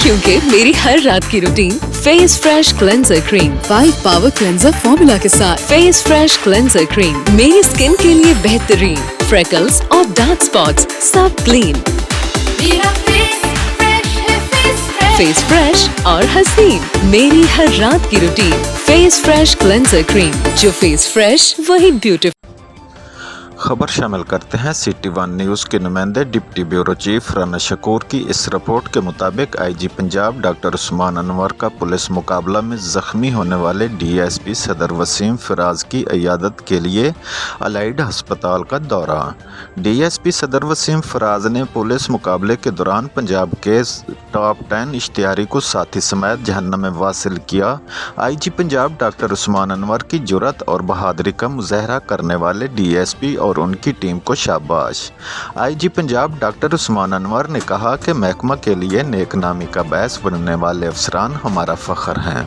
क्योंकि मेरी हर रात की routine face fresh cleanser cream 5 power cleanser formula के साथ। फेस फ्रेश क्लेंजर क्रीम मेरी स्किन के लिए बेहतरीन। फ्रेकल्स और डार्क स्पॉट्स सब क्लीन। मेरा फेस फ्रेश और हसीन। मेरी हर रात की routine face fresh cleanser cream, जो फेस फ्रेश वही ब्यूटीफुल। खबर शामिल करते हैं सिटी वन न्यूज़ के नुमाइंदे deputy bureau chief Rana Shakoor की। इस रिपोर्ट के मुताबिक आईजी पंजाब डॉक्टर उस्मान अनवर का पुलिस मुकाबला में ज़ख्मी होने वाले डीएसपी सदर वसीम फराज की इयादत के लिए अलाइड अस्पताल का दौरा। डीएसपी सदर वसीम फराज ने पुलिस मुकाबले के दौरान पंजाब के टॉप 10 इश्तिहारी को साथी समेत जहन्नम में वासिल किया। आईजी पंजाब डॉक्टर उस्मान अनवर की जुर्रत और बहादुरी का मुजाहरा करने वाले डीएसपी और उनकी टीम को शाबाश। आईजी पंजाब डॉक्टर उस्मान अनवर ने कहा कि महकमा के लिए नेक नामी का बायस बनने वाले अफसरान हमारा फ़ख्र हैं।